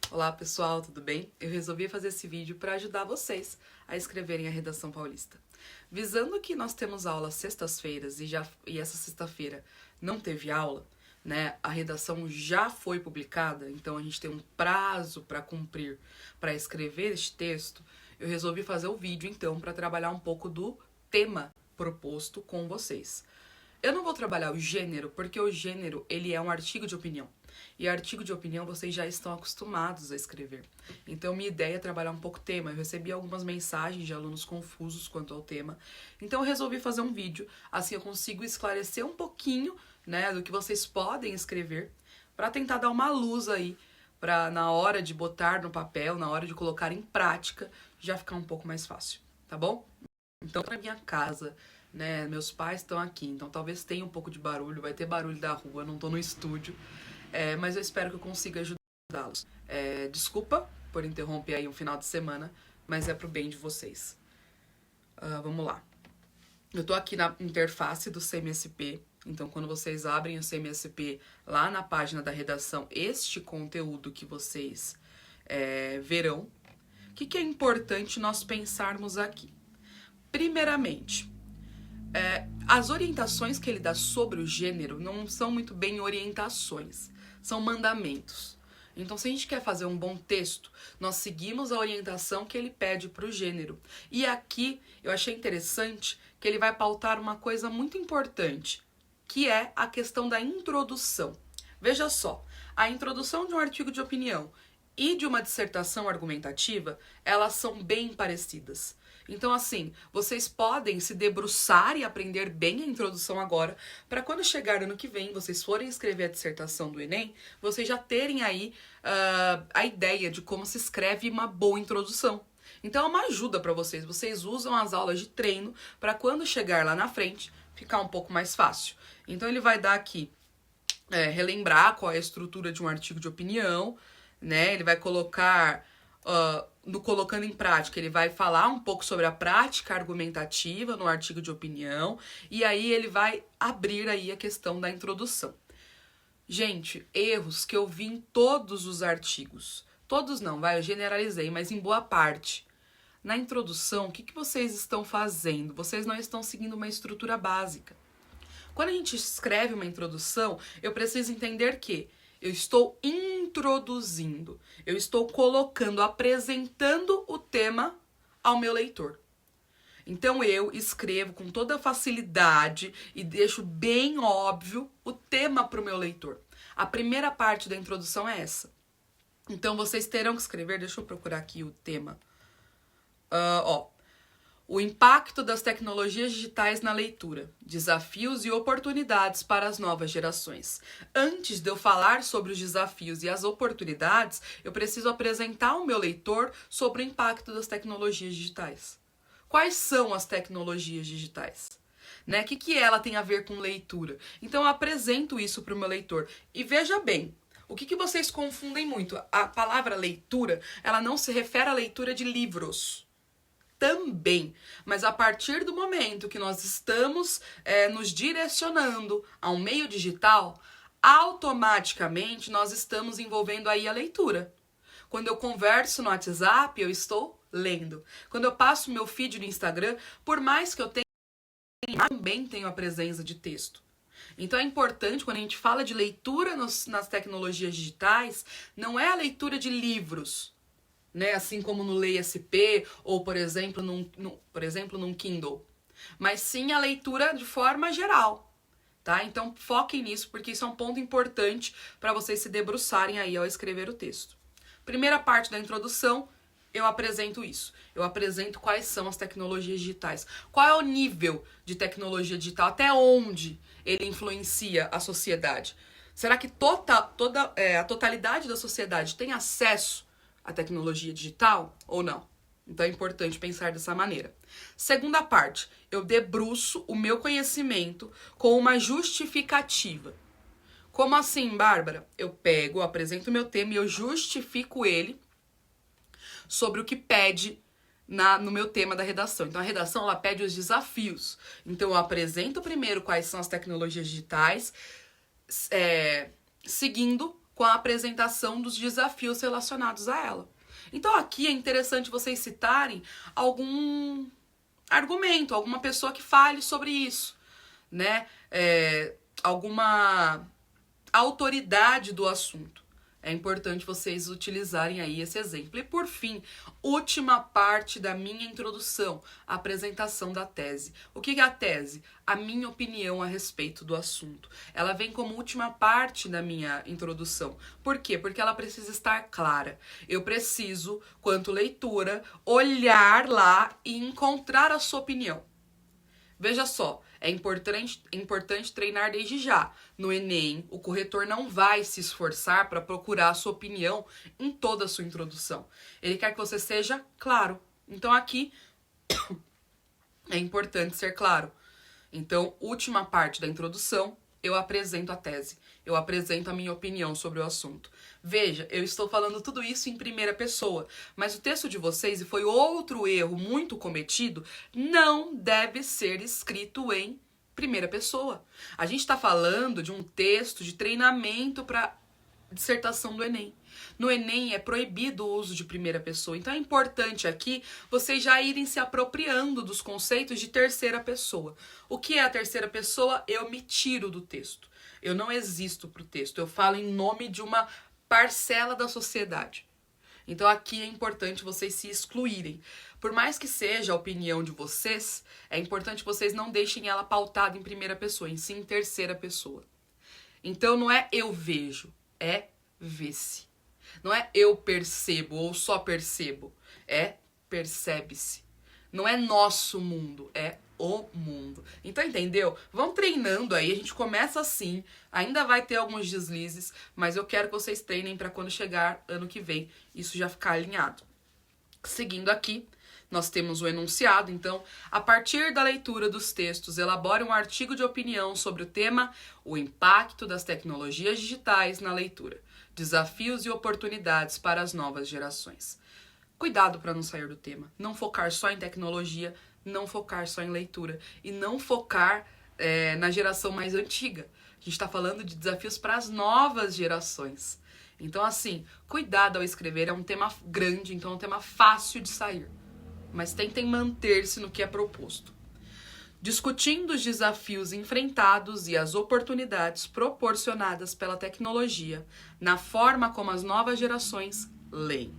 Olá pessoal, tudo bem? Eu resolvi fazer esse vídeo para ajudar vocês a escreverem a redação paulista. Visando que nós temos aula sextas-feiras e essa sexta-feira não teve aula, né? A redação já foi publicada, então a gente tem um prazo para cumprir para escrever este texto. Eu resolvi fazer o vídeo então para trabalhar um pouco do tema proposto com vocês. Eu não vou trabalhar o gênero, porque o gênero ele é um artigo de opinião. E artigo de opinião vocês já estão acostumados a escrever. Então minha ideia é trabalhar um pouco o tema. Eu recebi algumas mensagens de alunos confusos quanto ao tema. Então eu resolvi fazer um vídeo, assim eu consigo esclarecer um pouquinho, né, do que vocês podem escrever, para tentar dar uma luz aí, para na hora de botar no papel, na hora de colocar em prática, já ficar um pouco mais fácil, tá bom? Então, na minha casa, né, meus pais estão aqui, então talvez tenha um pouco de barulho, vai ter barulho da rua, não tô no estúdio, mas eu espero que eu consiga ajudá-los. Desculpa por interromper aí um final de semana, mas é pro bem de vocês. Vamos lá. Eu tô aqui na interface do CMSP, então quando vocês abrem o CMSP lá na página da redação, este conteúdo que vocês verão, o que é importante nós pensarmos aqui? Primeiramente, as orientações que ele dá sobre o gênero não são muito bem orientações, são mandamentos. Então, se a gente quer fazer um bom texto, nós seguimos a orientação que ele pede para o gênero. E aqui eu achei interessante que ele vai pautar uma coisa muito importante, que é a questão da introdução. Veja só, a introdução de um artigo de opinião e de uma dissertação argumentativa, elas são bem parecidas. Então, assim, vocês podem se debruçar e aprender bem a introdução agora, para quando chegar ano que vem, vocês forem escrever a dissertação do Enem, vocês já terem aí a ideia de como se escreve uma boa introdução. Então, é uma ajuda para vocês. Vocês usam as aulas de treino para quando chegar lá na frente, ficar um pouco mais fácil. Então, ele vai dar aqui, relembrar qual é a estrutura de um artigo de opinião, né? Ele vai colocar... no Colocando em Prática, ele vai falar um pouco sobre a prática argumentativa no artigo de opinião, e aí ele vai abrir aí a questão da introdução. Gente, erros que eu vi em todos os artigos. Todos não, eu generalizei, mas em boa parte. Na introdução, o que vocês estão fazendo? Vocês não estão seguindo uma estrutura básica. Quando a gente escreve uma introdução, eu preciso entender que eu estou introduzindo, eu estou colocando, apresentando o tema ao meu leitor. Então eu escrevo com toda facilidade e deixo bem óbvio o tema para o meu leitor. A primeira parte da introdução é essa. Então vocês terão que escrever, deixa eu procurar aqui o tema. O impacto das tecnologias digitais na leitura, desafios e oportunidades para as novas gerações. Antes de eu falar sobre os desafios e as oportunidades, eu preciso apresentar ao meu leitor sobre o impacto das tecnologias digitais. Quais são as tecnologias digitais? Né? O que ela tem a ver com leitura? Então eu apresento isso para o meu leitor. E veja bem, o que vocês confundem muito? A palavra leitura, ela não se refere à leitura de livros. Também, mas a partir do momento que nós estamos nos direcionando a um meio digital, automaticamente nós estamos envolvendo aí a leitura. Quando eu converso no WhatsApp, eu estou lendo. Quando eu passo meu feed no Instagram, por mais que eu tenha, também tenho a presença de texto. Então é importante, quando a gente fala de leitura nas tecnologias digitais, não é a leitura de livros, né? Assim como no Leia SP ou, por exemplo, num Kindle. Mas sim a leitura de forma geral, tá? Então foquem nisso, porque isso é um ponto importante para vocês se debruçarem aí ao escrever o texto. Primeira parte da introdução, eu apresento isso. Eu apresento quais são as tecnologias digitais. Qual é o nível de tecnologia digital? Até onde ele influencia a sociedade? Será que a totalidade da sociedade tem acesso a tecnologia digital ou não? Então é importante pensar dessa maneira. Segunda parte, eu debruço o meu conhecimento com uma justificativa. Como assim, Bárbara? Eu apresento o meu tema e eu justifico ele sobre o que pede no meu tema da redação. Então a redação ela pede os desafios. Então eu apresento primeiro quais são as tecnologias digitais, seguindo com a apresentação dos desafios relacionados a ela. Então aqui é interessante vocês citarem algum argumento, alguma pessoa que fale sobre isso, né? Alguma autoridade do assunto. É importante vocês utilizarem aí esse exemplo. E por fim, última parte da minha introdução, a apresentação da tese. O que é a tese? A minha opinião a respeito do assunto. Ela vem como última parte da minha introdução. Por quê? Porque ela precisa estar clara. Eu preciso, quanto leitura, olhar lá e encontrar a sua opinião. Veja só, é importante treinar desde já. No Enem, o corretor não vai se esforçar para procurar a sua opinião em toda a sua introdução. Ele quer que você seja claro. Então aqui é importante ser claro. Então, última parte da introdução, eu apresento a tese. Eu apresento a minha opinião sobre o assunto. Veja, eu estou falando tudo isso em primeira pessoa, mas o texto de vocês, e foi outro erro muito cometido, não deve ser escrito em primeira pessoa. A gente está falando de um texto de treinamento para dissertação do Enem. No Enem é proibido o uso de primeira pessoa, então é importante aqui vocês já irem se apropriando dos conceitos de terceira pessoa. O que é a terceira pessoa? Eu me tiro do texto. Eu não existo para o texto, eu falo em nome de uma parcela da sociedade. Então aqui é importante vocês se excluírem. Por mais que seja a opinião de vocês, é importante que vocês não deixem ela pautada em primeira pessoa, em sim em terceira pessoa. Então não é eu vejo, é vê-se. Não é eu percebo ou só percebo, é percebe-se. Não é nosso mundo, é o mundo. Então, entendeu? Vão treinando aí, a gente começa assim, ainda vai ter alguns deslizes, mas eu quero que vocês treinem para quando chegar ano que vem, isso já ficar alinhado. Seguindo aqui, nós temos o enunciado, então, a partir da leitura dos textos, elabore um artigo de opinião sobre o tema o impacto das tecnologias digitais na leitura, desafios e oportunidades para as novas gerações. Cuidado para não sair do tema, não focar só em tecnologia, não focar só em leitura e não focar na geração mais antiga. A gente está falando de desafios para as novas gerações. Então, assim, cuidado ao escrever, é um tema grande, então é um tema fácil de sair. Mas tentem manter-se no que é proposto. Discutindo os desafios enfrentados e as oportunidades proporcionadas pela tecnologia na forma como as novas gerações leem.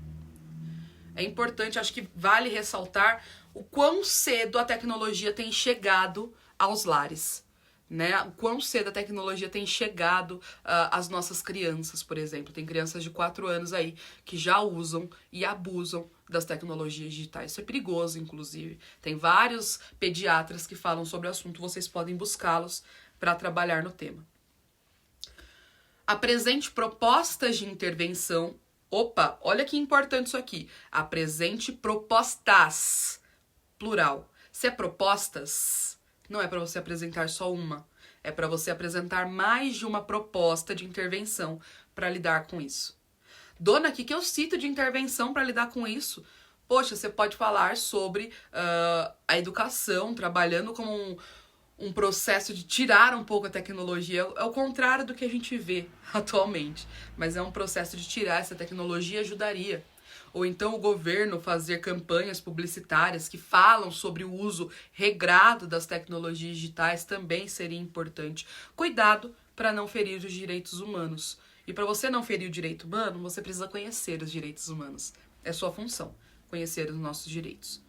É importante, acho que vale ressaltar o quão cedo a tecnologia tem chegado aos lares, né? O quão cedo a tecnologia tem chegado às nossas crianças, por exemplo. Tem crianças de 4 anos aí que já usam e abusam das tecnologias digitais. Isso é perigoso, inclusive. Tem vários pediatras que falam sobre o assunto, vocês podem buscá-los para trabalhar no tema. Apresente propostas de intervenção. Opa, olha que importante isso aqui. Apresente propostas, plural. Se é propostas, não é para você apresentar só uma. É para você apresentar mais de uma proposta de intervenção para lidar com isso. Dona, o que eu cito de intervenção para lidar com isso? Poxa, você pode falar sobre a educação, trabalhando como um processo de tirar um pouco a tecnologia. É o contrário do que a gente vê atualmente, mas é um processo de tirar essa tecnologia ajudaria. Ou então o governo fazer campanhas publicitárias que falam sobre o uso regrado das tecnologias digitais também seria importante. Cuidado para não ferir os direitos humanos. E para você não ferir o direito humano, você precisa conhecer os direitos humanos. É sua função, conhecer os nossos direitos.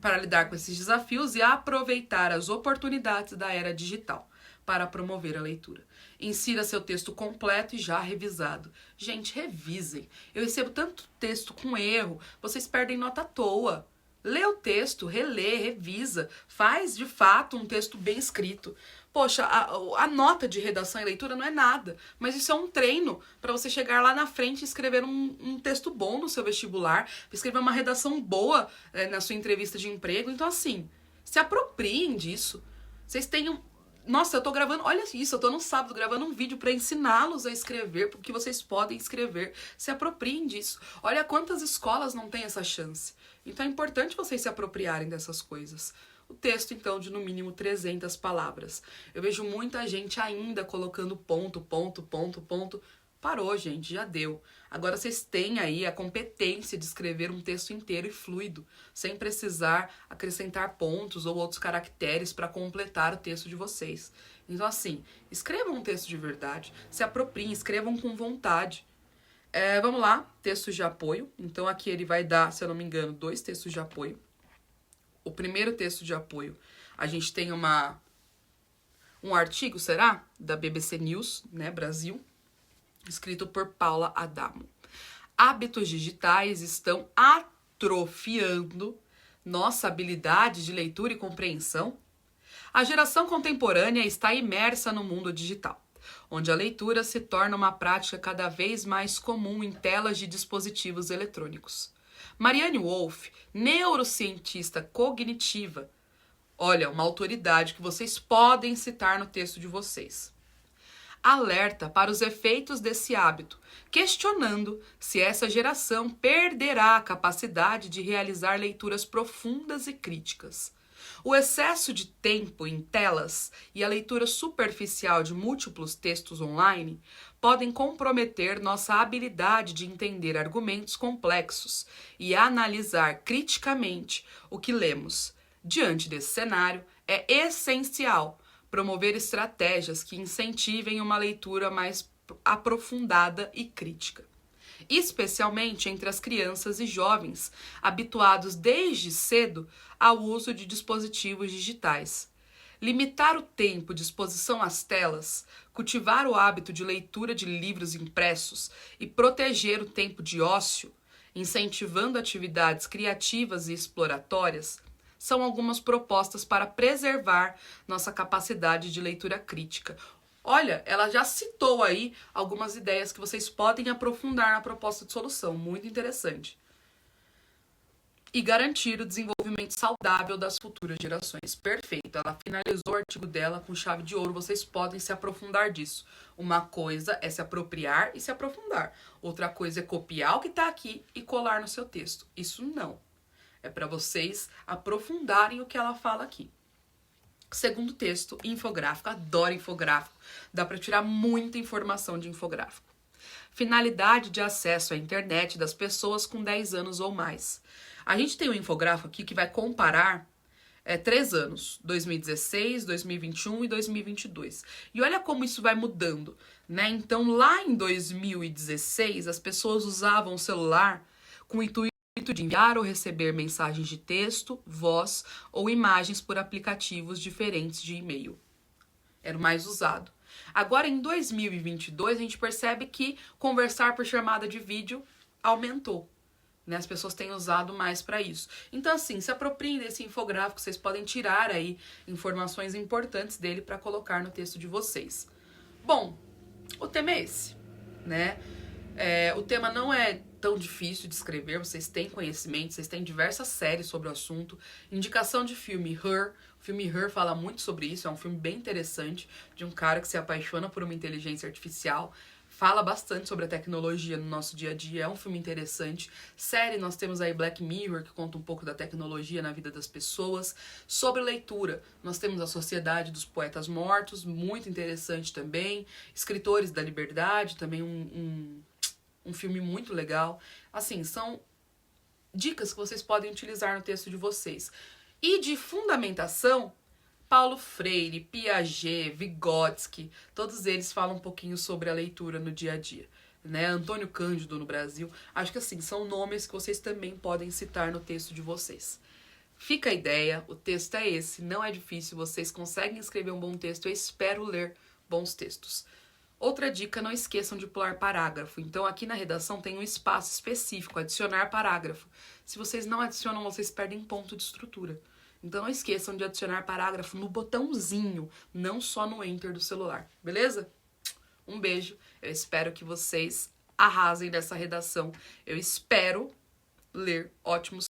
Para lidar com esses desafios e aproveitar as oportunidades da era digital para promover a leitura. Insira seu texto completo e já revisado. Gente, revisem. Eu recebo tanto texto com erro, vocês perdem nota à toa. Lê o texto, relê, revisa, faz de fato um texto bem escrito. Poxa, a nota de redação e leitura não é nada, mas isso é um treino para você chegar lá na frente e escrever um texto bom no seu vestibular, escrever uma redação boa na sua entrevista de emprego. Então, assim, se apropriem disso. Vocês tenham... Nossa, eu tô gravando... Olha isso, eu tô no sábado gravando um vídeo para ensiná-los a escrever, porque vocês podem escrever. Se apropriem disso. Olha quantas escolas não têm essa chance. Então é importante vocês se apropriarem dessas coisas. o texto, então, de no mínimo 300 palavras. Eu vejo muita gente ainda colocando ponto, ponto, ponto, ponto. Parou, gente, já deu. Agora vocês têm aí a competência de escrever um texto inteiro e fluido, sem precisar acrescentar pontos ou outros caracteres para completar o texto de vocês. Então, assim, escrevam um texto de verdade, se apropriem, escrevam com vontade. Vamos lá, textos de apoio. Então, aqui ele vai dar, se eu não me engano, 2 textos de apoio. O primeiro texto de apoio, a gente tem um artigo, será? Da BBC News, né, Brasil, escrito por Paula Adamo. Hábitos digitais estão atrofiando nossa habilidade de leitura e compreensão? A geração contemporânea está imersa no mundo digital, onde a leitura se torna uma prática cada vez mais comum em telas de dispositivos eletrônicos. Marianne Wolf, neurocientista cognitiva, olha, uma autoridade que vocês podem citar no texto de vocês, alerta para os efeitos desse hábito, questionando se essa geração perderá a capacidade de realizar leituras profundas e críticas. O excesso de tempo em telas e a leitura superficial de múltiplos textos online podem comprometer nossa habilidade de entender argumentos complexos e analisar criticamente o que lemos. Diante desse cenário, é essencial promover estratégias que incentivem uma leitura mais aprofundada e crítica, especialmente entre as crianças e jovens, habituados desde cedo ao uso de dispositivos digitais. Limitar o tempo de exposição às telas, cultivar o hábito de leitura de livros impressos e proteger o tempo de ócio, incentivando atividades criativas e exploratórias, são algumas propostas para preservar nossa capacidade de leitura crítica. Olha, ela já citou aí algumas ideias que vocês podem aprofundar na proposta de solução. Muito interessante. E garantir o desenvolvimento saudável das futuras gerações. Perfeito. Ela finalizou o artigo dela com chave de ouro. Vocês podem se aprofundar disso. Uma coisa é se apropriar e se aprofundar. Outra coisa é copiar o que está aqui e colar no seu texto. Isso não. É para vocês aprofundarem o que ela fala aqui. Segundo texto, infográfico. Adoro infográfico. Dá para tirar muita informação de infográfico. Finalidade de acesso à internet das pessoas com 10 anos ou mais. A gente tem um infográfico aqui que vai comparar 3 anos, 2016, 2021 e 2022. E olha como isso vai mudando, né? Então, lá em 2016, as pessoas usavam o celular com o intuito de enviar ou receber mensagens de texto, voz ou imagens por aplicativos diferentes de e-mail. Era o mais usado. Agora, em 2022, a gente percebe que conversar por chamada de vídeo aumentou. Né? As pessoas têm usado mais para isso. Então, assim, se apropriem desse infográfico, vocês podem tirar aí informações importantes dele para colocar no texto de vocês. Bom, o tema é esse, né? O tema não é tão difícil de escrever, vocês têm conhecimento, vocês têm diversas séries sobre o assunto. Indicação de filme, Her. O filme Her fala muito sobre isso, é um filme bem interessante, de um cara que se apaixona por uma inteligência artificial. Fala bastante sobre a tecnologia no nosso dia a dia, é um filme interessante. Série, nós temos aí Black Mirror, que conta um pouco da tecnologia na vida das pessoas. Sobre leitura, nós temos A Sociedade dos Poetas Mortos, muito interessante também. Escritores da Liberdade, também um filme muito legal. Assim, são dicas que vocês podem utilizar no texto de vocês. E de fundamentação, Paulo Freire, Piaget, Vygotsky, todos eles falam um pouquinho sobre a leitura no dia a dia. Né? Antônio Cândido no Brasil. Acho que assim, são nomes que vocês também podem citar no texto de vocês. Fica a ideia, o texto é esse, não é difícil, vocês conseguem escrever um bom texto, eu espero ler bons textos. Outra dica, não esqueçam de pular parágrafo. Então, aqui na redação tem um espaço específico, adicionar parágrafo. Se vocês não adicionam, vocês perdem ponto de estrutura. Então, não esqueçam de adicionar parágrafo no botãozinho, não só no Enter do celular. Beleza? Um beijo. Eu espero que vocês arrasem nessa redação. Eu espero ler ótimos